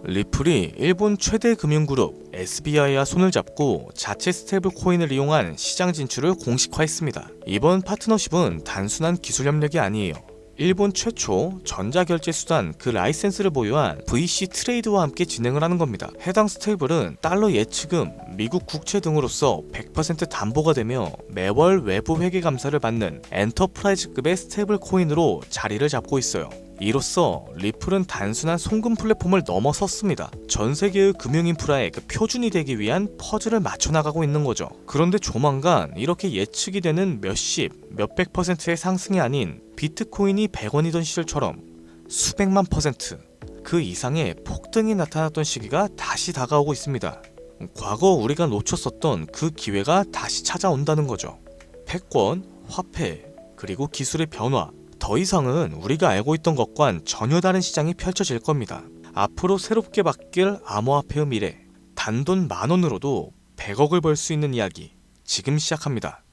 리플이 일본 최대 금융그룹 SBI와 손을 잡고 자체 스테이블 코인을 이용한 시장 진출을 공식화했습니다. 이번 파트너십은 단순한 기술 협력이 아니에요. 일본 최초 전자결제 수단 그 라이센스를 보유한 VC 트레이드와 함께 진행을 하는 겁니다. 해당 스테이블은 달러 예치금, 미국 국채 등으로서 100% 담보가 되며 매월 외부 회계 감사를 받는 엔터프라이즈급의 스테이블 코인으로 자리를 잡고 있어요. 이로써 리플은 단순한 송금 플랫폼을 넘어섰습니다. 전 세계의 금융 인프라의 그 표준이 되기 위한 퍼즐을 맞춰나가고 있는 거죠. 그런데 조만간 이렇게 예측이 되는 몇십, 몇백 %의 상승이 아닌 비트코인이 100원이던 시절처럼 수백만 %, 그 이상의 폭등이 나타났던 시기가 다시 다가오고 있습니다. 과거 우리가 놓쳤었던 그 기회가 다시 찾아온다는 거죠. 패권, 화폐, 그리고 기술의 변화, 더 이상은 우리가 알고 있던 것과는 전혀 다른 시장이 펼쳐질 겁니다. 앞으로 새롭게 바뀔 암호화폐의 미래, 단돈 10,000원으로도 100억을 벌 수 있는 이야기 지금 시작합니다.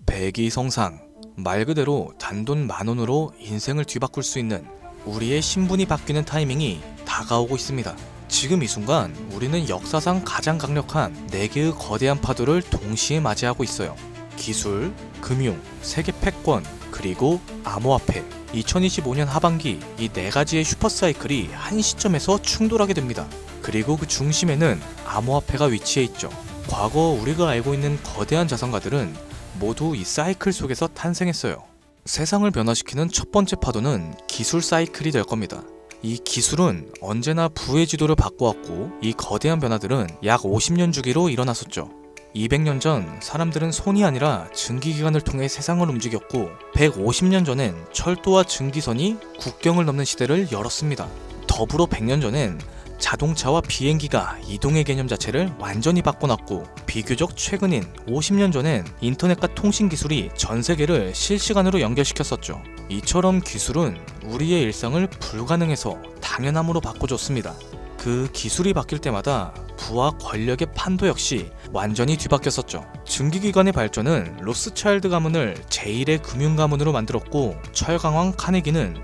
백이성상, 말 그대로 단돈 10,000원으로 인생을 뒤바꿀 수 있는 우리의 신분이 바뀌는 타이밍이 다가오고 있습니다. 지금 이 순간 우리는 역사상 가장 강력한 4개의 거대한 파도를 동시에 맞이하고 있어요. 기술, 금융, 세계 패권, 그리고 암호화폐. 2025년 하반기 이 4가지의 슈퍼사이클이 한 시점에서 충돌하게 됩니다. 그리고 그 중심에는 암호화폐가 위치해 있죠. 과거 우리가 알고 있는 거대한 자산가들은 모두 이 사이클 속에서 탄생했어요. 세상을 변화시키는 첫 번째 파도는 기술 사이클이 될 겁니다. 이 기술은 언제나 부의 지도를 바꿔왔고 이 거대한 변화들은 약 50년 주기로 일어났었죠. 200년 전 사람들은 손이 아니라 증기기관을 통해 세상을 움직였고 150년 전엔 철도와 증기선이 국경을 넘는 시대를 열었습니다. 더불어 100년 전엔 자동차와 비행기가 이동의 개념 자체를 완전히 바꿔놨고 비교적 최근인 50년 전엔 인터넷과 통신 기술이 전 세계를 실시간으로 연결시켰었죠. 이처럼 기술은 우리의 일상을 불가능해서 당연함으로 바꿔줬습니다. 그 기술이 바뀔 때마다 부와 권력의 판도 역시 완전히 뒤바뀌었었죠. 증기기관의 발전은 로스차일드 가문을 제1의 금융가문으로 만들었고 철강왕 카네기는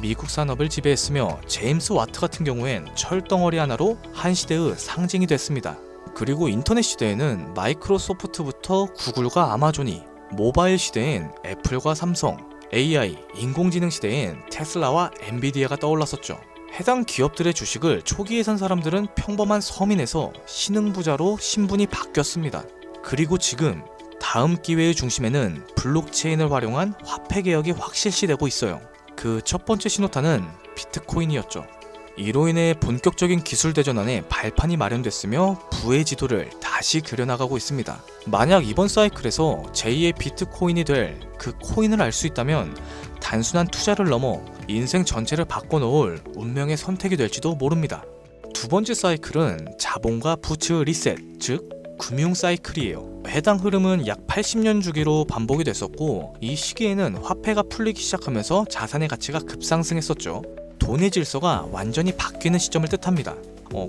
미국 산업을 지배했으며 제임스 와트 같은 경우엔 철덩어리 하나로 한 시대의 상징이 됐습니다. 그리고 인터넷 시대에는 마이크로소프트부터 구글과 아마존이, 모바일 시대엔 애플과 삼성, AI, 인공지능 시대엔 테슬라와 엔비디아가 떠올랐었죠. 해당 기업들의 주식을 초기에 산 사람들은 평범한 서민에서 신흥부자로 신분이 바뀌었습니다. 그리고 지금 다음 기회의 중심에는 블록체인을 활용한 화폐 개혁이 확실시되고 있어요. 그 첫 번째 신호탄은 비트코인이었죠. 이로 인해 본격적인 기술 대전환에 발판이 마련됐으며 부의 지도를 다시 그려나가고 있습니다. 만약 이번 사이클에서 제2의 비트코인이 될 그 코인을 알 수 있다면 단순한 투자를 넘어 인생 전체를 바꿔놓을 운명의 선택이 될지도 모릅니다. 두 번째 사이클은 자본과 부츠의 리셋, 즉 금융 사이클이에요. 해당 흐름은 약 80년 주기로 반복이 됐었고 이 시기에는 화폐가 풀리기 시작하면서 자산의 가치가 급상승했었죠. 돈의 질서가 완전히 바뀌는 시점을 뜻합니다.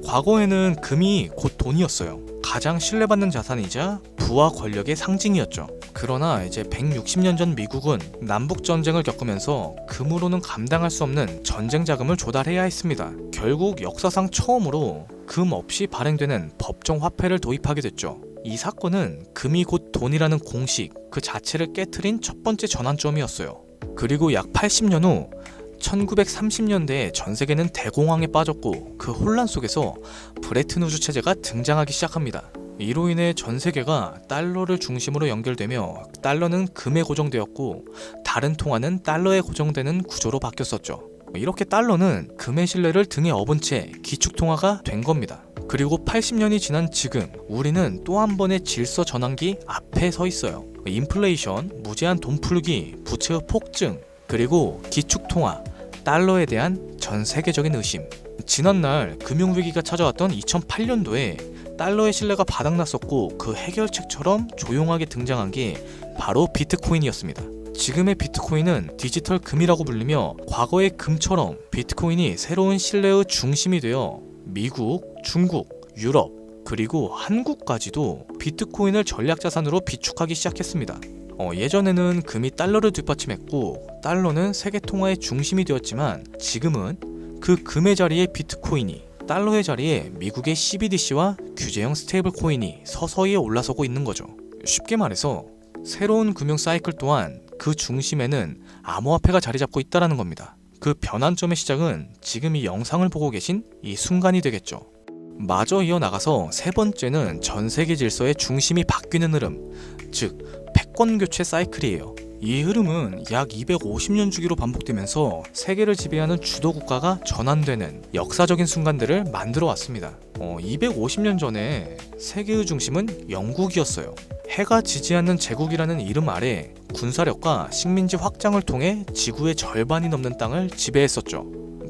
과거에는 금이 곧 돈이었어요. 가장 신뢰받는 자산이자 부와 권력의 상징이었죠. 그러나 이제 160년 전 미국은 남북전쟁을 겪으면서 금으로는 감당할 수 없는 전쟁 자금을 조달해야 했습니다. 결국 역사상 처음으로 금 없이 발행되는 법정 화폐를 도입하게 됐죠. 이 사건은 금이 곧 돈이라는 공식 그 자체를 깨트린 첫 번째 전환점이었어요. 그리고 약 80년 후 1930년대에 전 세계는 대공황에 빠졌고 그 혼란 속에서 브레튼 우즈 체제가 등장하기 시작합니다. 이로 인해 전 세계가 달러를 중심으로 연결되며 달러는 금에 고정되었고 다른 통화는 달러에 고정되는 구조로 바뀌었었죠. 이렇게 달러는 금의 신뢰를 등에 업은 채 기축통화가 된 겁니다. 그리고 80년이 지난 지금 우리는 또 한 번의 질서 전환기 앞에 서 있어요. 인플레이션, 무제한 돈 풀기, 부채의 폭증, 그리고 기축통화, 달러에 대한 전 세계적인 의심. 지난날 금융위기가 찾아왔던 2008년도에 달러의 신뢰가 바닥났었고 그 해결책처럼 조용하게 등장한 게 바로 비트코인이었습니다. 지금의 비트코인은 디지털 금이라고 불리며 과거의 금처럼 비트코인이 새로운 신뢰의 중심이 되어 미국, 중국, 유럽, 그리고 한국까지도 비트코인을 전략자산으로 비축하기 시작했습니다. 예전에는 금이 달러를 뒷받침했고 달러는 세계 통화의 중심이 되었지만 지금은 그 금의 자리에 비트코인이, 달러의 자리에 미국의 CBDC와 규제형 스테이블 코인이 서서히 올라서고 있는 거죠. 쉽게 말해서 새로운 금융 사이클 또한 그 중심에는 암호화폐가 자리 잡고 있다는 겁니다. 그 변환점의 시작은 지금 이 영상을 보고 계신 이 순간이 되겠죠. 마저 이어나가서 세 번째는 전 세계 질서의 중심이 바뀌는 흐름, 즉 패권 교체 사이클이에요. 이 흐름은 약 250년 주기로 반복되면서 세계를 지배하는 주도 국가가 전환되는 역사적인 순간들을 만들어 왔습니다. 250년 전에 세계의 중심은 영국이었어요. 해가 지지 않는 제국이라는 이름 아래 군사력과 식민지 확장을 통해 지구의 절반이 넘는 땅을 지배했었죠.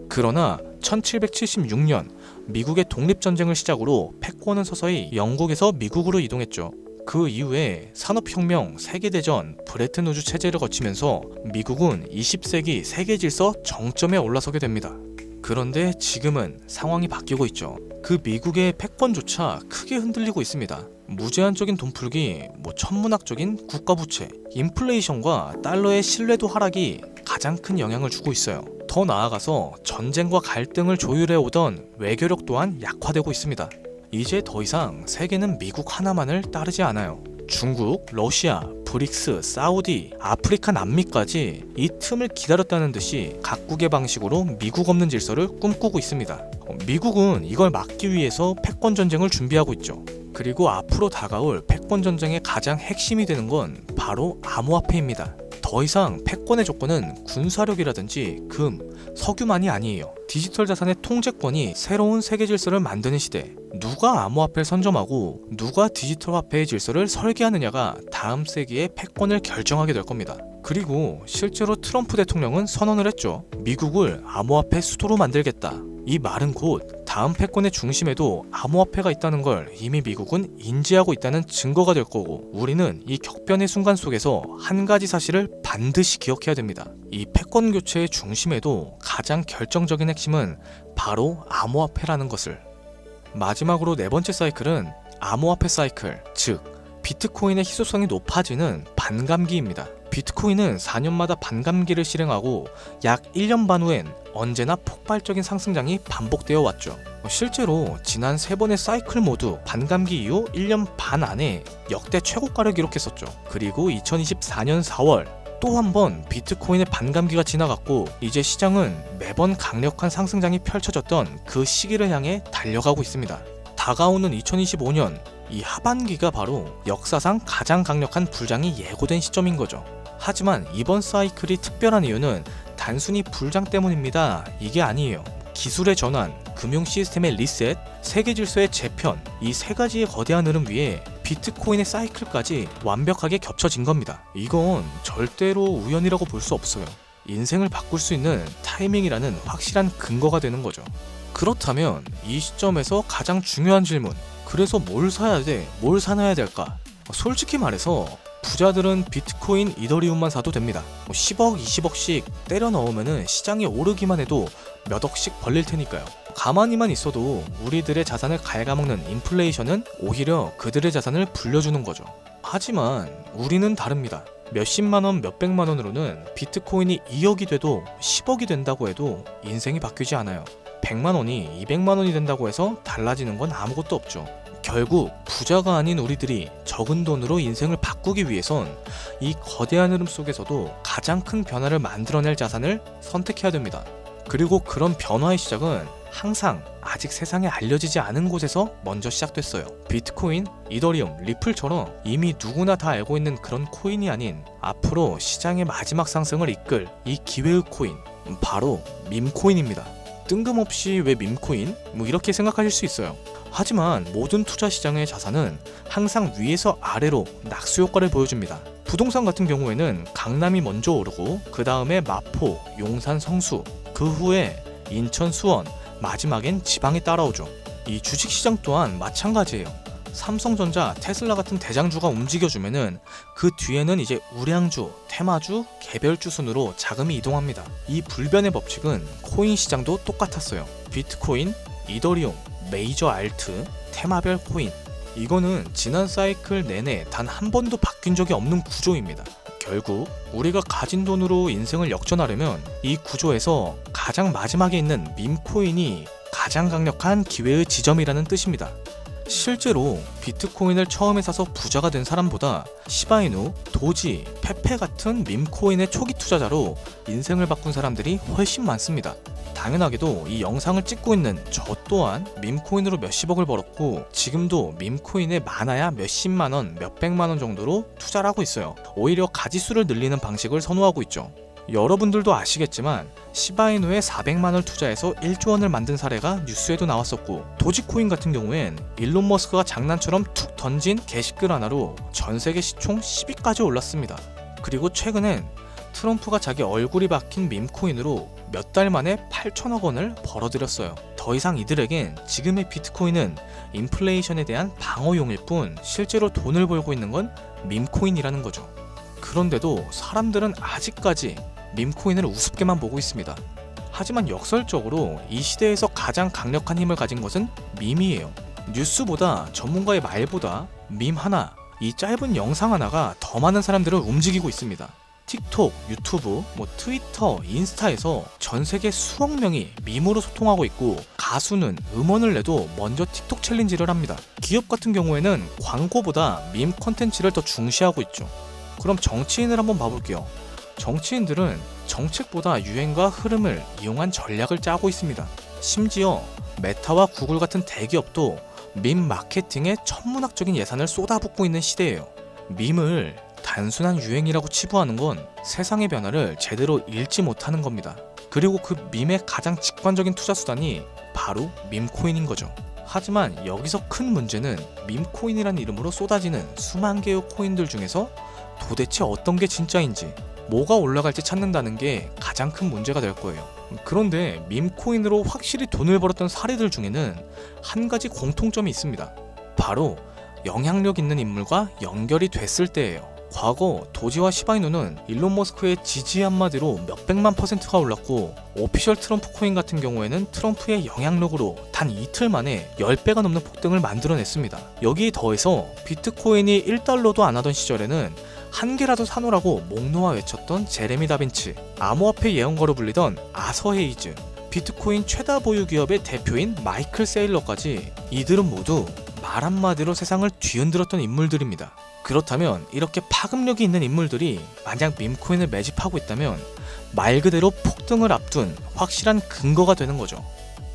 그러나 1776년 미국의 독립전쟁을 시작으로 패권은 서서히 영국에서 미국으로 이동했죠. 그 이후에 산업혁명, 세계대전, 브레튼 우즈 체제를 거치면서 미국은 20세기 세계 질서 정점에 올라서게 됩니다. 그런데 지금은 상황이 바뀌고 있죠. 그 미국의 패권조차 크게 흔들리고 있습니다. 무제한적인 돈풀기, 천문학적인 국가부채, 인플레이션과 달러의 신뢰도 하락이 가장 큰 영향을 주고 있어요. 더 나아가서 전쟁과 갈등을 조율해오던 외교력 또한 약화되고 있습니다. 이제 더 이상 세계는 미국 하나만을 따르지 않아요. 중국, 러시아, 브릭스, 사우디, 아프리카, 남미까지 이 틈을 기다렸다는 듯이 각국의 방식으로 미국 없는 질서를 꿈꾸고 있습니다. 미국은 이걸 막기 위해서 패권 전쟁을 준비하고 있죠. 그리고 앞으로 다가올 패권 전쟁의 가장 핵심이 되는 건 바로 암호화폐입니다. 더 이상 패권의 조건은 군사력이라든지 금, 석유만이 아니에요. 디지털 자산의 통제권이 새로운 세계 질서를 만드는 시대. 누가 암호화폐를 선점하고 누가 디지털 화폐의 질서를 설계하느냐가 다음 세기의 패권을 결정하게 될 겁니다. 그리고 실제로 트럼프 대통령은 선언을 했죠. 미국을 암호화폐 수도로 만들겠다. 이 말은 곧 다음 패권의 중심에도 암호화폐가 있다는 걸 이미 미국은 인지하고 있다는 증거가 될 거고, 우리는 이 격변의 순간 속에서 한 가지 사실을 반드시 기억해야 됩니다. 이 패권 교체의 중심에도 가장 결정적인 핵심은 바로 암호화폐라는 것을. 마지막으로 네 번째 사이클은 암호화폐 사이클, 즉 비트코인의 희소성이 높아지는 반감기입니다. 비트코인은 4년마다 반감기를 실행하고 약 1년 반 후엔 언제나 폭발적인 상승장이 반복되어 왔죠. 실제로 지난 3번의 사이클 모두 반감기 이후 1년 반 안에 역대 최고가를 기록했었죠. 그리고 2024년 4월 또 한 번 비트코인의 반감기가 지나갔고, 이제 시장은 매번 강력한 상승장이 펼쳐졌던 그 시기를 향해 달려가고 있습니다. 다가오는 2025년 이 하반기가 바로 역사상 가장 강력한 불장이 예고된 시점인 거죠. 하지만 이번 사이클이 특별한 이유는 단순히 불장 때문입니다. 이게 아니에요. 기술의 전환, 금융 시스템의 리셋, 세계 질서의 재편, 이 세 가지의 거대한 흐름 위에 비트코인의 사이클까지 완벽하게 겹쳐진 겁니다. 이건 절대로 우연이라고 볼 수 없어요. 인생을 바꿀 수 있는 타이밍이라는 확실한 근거가 되는 거죠. 그렇다면 이 시점에서 가장 중요한 질문, 그래서 뭘 사야 돼? 뭘 사놔야 될까? 솔직히 말해서 부자들은 비트코인, 이더리움만 사도 됩니다. 10억, 20억씩 때려 넣으면 시장이 오르기만 해도 몇 억씩 벌릴 테니까요. 가만히만 있어도 우리들의 자산을 갉아먹는 인플레이션은 오히려 그들의 자산을 불려주는 거죠. 하지만 우리는 다릅니다. 몇십만원, 몇백만원으로는 비트코인이 2억이 돼도 10억이 된다고 해도 인생이 바뀌지 않아요. 100만원이 200만원이 된다고 해서 달라지는 건 아무것도 없죠. 결국 부자가 아닌 우리들이 적은 돈으로 인생을 바꾸기 위해선 이 거대한 흐름 속에서도 가장 큰 변화를 만들어낼 자산을 선택해야 됩니다. 그리고 그런 변화의 시작은 항상 아직 세상에 알려지지 않은 곳에서 먼저 시작됐어요. 비트코인, 이더리움, 리플처럼 이미 누구나 다 알고 있는 그런 코인이 아닌 앞으로 시장의 마지막 상승을 이끌 이 기회의 코인, 바로 밈코인입니다. 뜬금없이 왜 밈코인? 이렇게 생각하실 수 있어요. 하지만 모든 투자 시장의 자산은 항상 위에서 아래로 낙수 효과를 보여줍니다. 부동산 같은 경우에는 강남이 먼저 오르고 그 다음에 마포, 용산, 성수, 그 후에 인천, 수원, 마지막엔 지방이 따라오죠. 이 주식시장 또한 마찬가지예요. 삼성전자, 테슬라 같은 대장주가 움직여주면은 그 뒤에는 이제 우량주, 테마주, 개별주 순으로 자금이 이동합니다. 이 불변의 법칙은 코인 시장도 똑같았어요. 비트코인, 이더리움, 메이저 알트, 테마별 코인, 이거는 지난 사이클 내내 단 한 번도 바뀐 적이 없는 구조입니다. 결국 우리가 가진 돈으로 인생을 역전하려면 이 구조에서 가장 마지막에 있는 밈코인이 가장 강력한 기회의 지점이라는 뜻입니다. 실제로 비트코인을 처음에 사서 부자가 된 사람보다 시바이누, 도지, 페페 같은 밈코인의 초기 투자자로 인생을 바꾼 사람들이 훨씬 많습니다. 당연하게도 이 영상을 찍고 있는 저 또한 밈코인으로 몇십억을 벌었고 지금도 밈코인에 많아야 몇십만원, 몇백만원 정도로 투자를 하고 있어요. 오히려 가지수를 늘리는 방식을 선호하고 있죠. 여러분들도 아시겠지만 시바이누에 400만원을 투자해서 1조 원을 만든 사례가 뉴스에도 나왔었고, 도지코인 같은 경우엔 일론 머스크가 장난처럼 툭 던진 게시글 하나로 전세계 시총 10위까지 올랐습니다. 그리고 최근엔 트럼프가 자기 얼굴이 박힌 밈코인으로 몇 달 만에 8천억 원을 벌어들였어요. 더 이상 이들에겐 지금의 비트코인은 인플레이션에 대한 방어용일 뿐 실제로 돈을 벌고 있는 건 밈코인이라는 거죠. 그런데도 사람들은 아직까지 밈코인을 우습게만 보고 있습니다. 하지만 역설적으로 이 시대에서 가장 강력한 힘을 가진 것은 밈이에요. 뉴스보다 전문가의 말보다 밈 하나, 이 짧은 영상 하나가 더 많은 사람들을 움직이고 있습니다. 틱톡, 유튜브, 트위터, 인스타에서 전 세계 수억 명이 밈으로 소통하고 있고, 가수는 음원을 내도 먼저 틱톡 챌린지를 합니다. 기업 같은 경우에는 광고보다 밈 컨텐츠를 더 중시하고 있죠. 그럼 정치인을 한번 봐볼게요. 정치인들은 정책보다 유행과 흐름을 이용한 전략을 짜고 있습니다. 심지어 메타와 구글 같은 대기업도 밈 마케팅에 천문학적인 예산을 쏟아붓고 있는 시대예요. 밈을 단순한 유행이라고 치부하는 건 세상의 변화를 제대로 읽지 못하는 겁니다. 그리고 그 밈의 가장 직관적인 투자 수단이 바로 밈코인인 거죠. 하지만 여기서 큰 문제는 밈코인이라는 이름으로 쏟아지는 수만 개의 코인들 중에서 도대체 어떤 게 진짜인지, 뭐가 올라갈지 찾는다는 게 가장 큰 문제가 될 거예요. 그런데 밈코인으로 확실히 돈을 벌었던 사례들 중에는 한 가지 공통점이 있습니다. 바로 영향력 있는 인물과 연결이 됐을 때예요. 과거 도지와 시바이누는 일론 머스크의 지지 한마디로 몇백만 %가 올랐고, 오피셜 트럼프 코인 같은 경우에는 트럼프의 영향력으로 단 이틀 만에 10배가 넘는 폭등을 만들어냈습니다. 여기에 더해서 비트코인이 1달러도 안 하던 시절에는 한 개라도 사놓으라고 목 놓아 외쳤던 제레미 다빈치, 암호화폐 예언가로 불리던 아서 헤이즈, 비트코인 최다 보유 기업의 대표인 마이클 세일러까지, 이들은 모두 말 한마디로 세상을 뒤흔들었던 인물들입니다. 그렇다면 이렇게 파급력이 있는 인물들이 만약 밈코인을 매집하고 있다면 말 그대로 폭등을 앞둔 확실한 근거가 되는 거죠.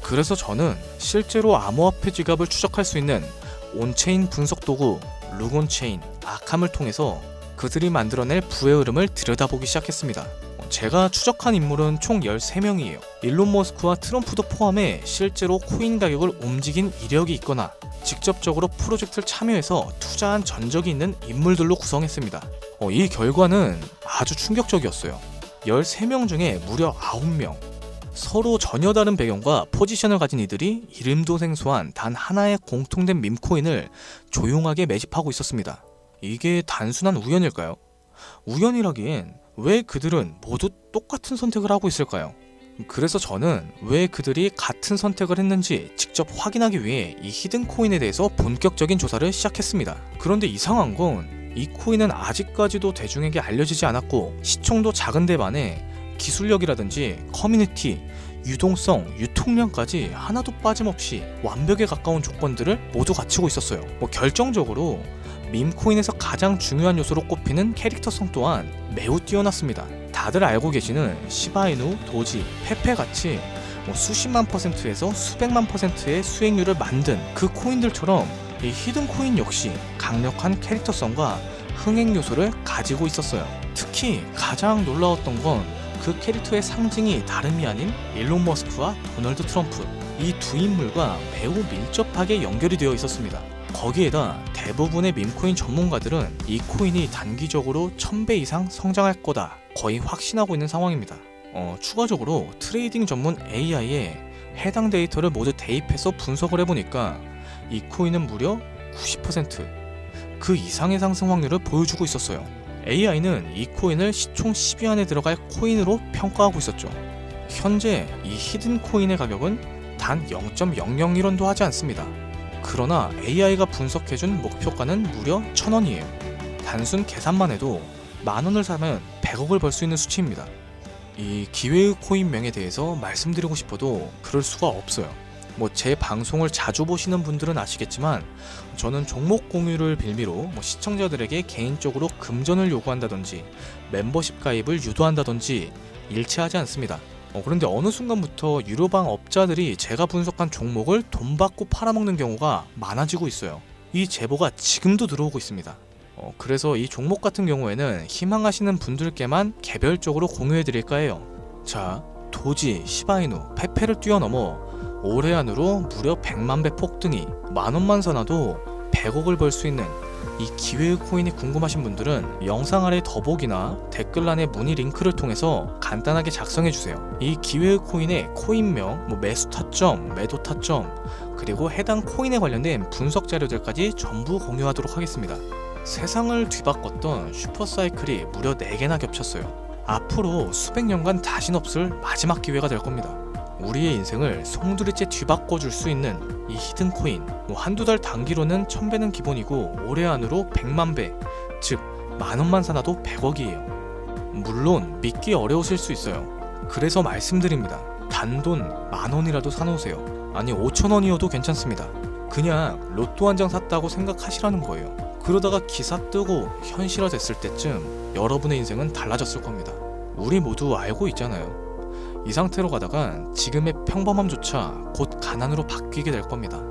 그래서 저는 실제로 암호화폐 지갑을 추적할 수 있는 온체인 분석 도구 루곤체인, 아캄을 통해서 그들이 만들어낼 부의 흐름을 들여다보기 시작했습니다. 제가 추적한 인물은 총 13명이에요. 일론 머스크와 트럼프도 포함해 실제로 코인 가격을 움직인 이력이 있거나 직접적으로 프로젝트를 참여해서 투자한 전적이 있는 인물들로 구성했습니다. 이 결과는 아주 충격적이었어요. 13명 중에 무려 9명, 서로 전혀 다른 배경과 포지션을 가진 이들이 이름도 생소한 단 하나의 공통된 밈코인을 조용하게 매집하고 있었습니다. 이게 단순한 우연일까요? 우연이라기엔 왜 그들은 모두 똑같은 선택을 하고 있을까요? 그래서 저는 왜 그들이 같은 선택을 했는지 직접 확인하기 위해 이 히든 코인에 대해서 본격적인 조사를 시작했습니다. 그런데 이상한 건 이 코인은 아직까지도 대중에게 알려지지 않았고, 시총도 작은데 반해 기술력이라든지 커뮤니티, 유동성, 유통량까지 하나도 빠짐없이 완벽에 가까운 조건들을 모두 갖추고 있었어요. 결정적으로 밈코인에서 가장 중요한 요소로 꼽히는 캐릭터성 또한 매우 뛰어났습니다. 다들 알고 계시는 시바이누, 도지, 페페 같이 수십만 %에서 수백만 %의 수익률을 만든 그 코인들처럼 이 히든 코인 역시 강력한 캐릭터성과 흥행 요소를 가지고 있었어요. 특히 가장 놀라웠던 건 그 캐릭터의 상징이 다름이 아닌 일론 머스크와 도널드 트럼프, 이 두 인물과 매우 밀접하게 연결이 되어 있었습니다. 거기에다 대부분의 밈코인 전문가들은 이 코인이 단기적으로 1000배 이상 성장할 거다 거의 확신하고 있는 상황입니다. 추가적으로 트레이딩 전문 AI에 해당 데이터를 모두 대입해서 분석을 해보니까 이 코인은 무려 90% 그 이상의 상승 확률을 보여주고 있었어요. AI는 이 코인을 시총 10위 안에 들어갈 코인으로 평가하고 있었죠. 현재 이 히든 코인의 가격은 단 0.001원도 하지 않습니다. 그러나 AI가 분석해준 목표가는 무려 1000원이에요. 단순 계산만 해도 만원을 사면 100억을 벌 수 있는 수치입니다. 이 기회의 코인명에 대해서 말씀드리고 싶어도 그럴 수가 없어요. 제 방송을 자주 보시는 분들은 아시겠지만 저는 종목 공유를 빌미로 시청자들에게 개인적으로 금전을 요구한다든지 멤버십 가입을 유도한다든지 일치하지 않습니다. 그런데 어느 순간부터 유료방 업자들이 제가 분석한 종목을 돈 받고 팔아먹는 경우가 많아지고 있어요. 이 제보가 지금도 들어오고 있습니다. 그래서 이 종목 같은 경우에는 희망하시는 분들께만 개별적으로 공유해드릴까 해요. 자, 도지, 시바이누, 페페를 뛰어넘어 올해 안으로 무려 100만 배 폭등이 만원만 사놔도 100억을 벌 수 있는 이 기회의 코인이 궁금하신 분들은 영상 아래 더보기나 댓글란의 문의 링크를 통해서 간단하게 작성해주세요. 이 기회의 코인의 코인명, 매수 타점, 매도 타점, 그리고 해당 코인에 관련된 분석 자료들까지 전부 공유하도록 하겠습니다. 세상을 뒤바꿨던 슈퍼사이클이 무려 4개나 겹쳤어요. 앞으로 수백 년간 다신 없을 마지막 기회가 될 겁니다. 우리의 인생을 송두리째 뒤바꿔줄 수 있는 이 히든코인, 한두 달 단기로는 1000배는 기본이고 올해 안으로 100만 배, 즉 만원만 사놔도 100억이에요. 물론 믿기 어려우실 수 있어요. 그래서 말씀드립니다. 단돈 만원이라도 사놓으세요. 아니 5천원이어도 괜찮습니다. 그냥 로또 한 장 샀다고 생각하시라는 거예요. 그러다가 기사 뜨고 현실화 됐을 때쯤 여러분의 인생은 달라졌을 겁니다. 우리 모두 알고 있잖아요. 이 상태로 가다간 지금의 평범함조차 곧 가난으로 바뀌게 될 겁니다.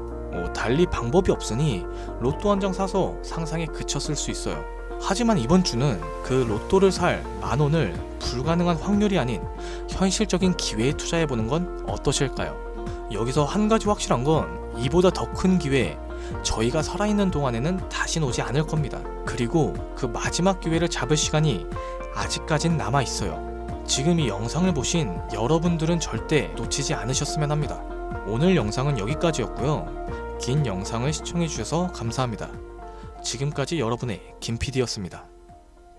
달리 방법이 없으니 로또 한 장 사서 상상에 그쳤을 수 있어요. 하지만 이번 주는 그 로또를 살 만원을 불가능한 확률이 아닌 현실적인 기회에 투자해보는 건 어떠실까요? 여기서 한 가지 확실한 건 이보다 더 큰 기회, 저희가 살아있는 동안에는 다신 오지 않을 겁니다. 그리고 그 마지막 기회를 잡을 시간이 아직까진 남아있어요. 지금 이 영상을 보신 여러분들은 절대 놓치지 않으셨으면 합니다. 오늘 영상은 여기까지였고요. 긴 영상을 시청해주셔서 감사합니다. 지금까지 여러분의 김PD였습니다.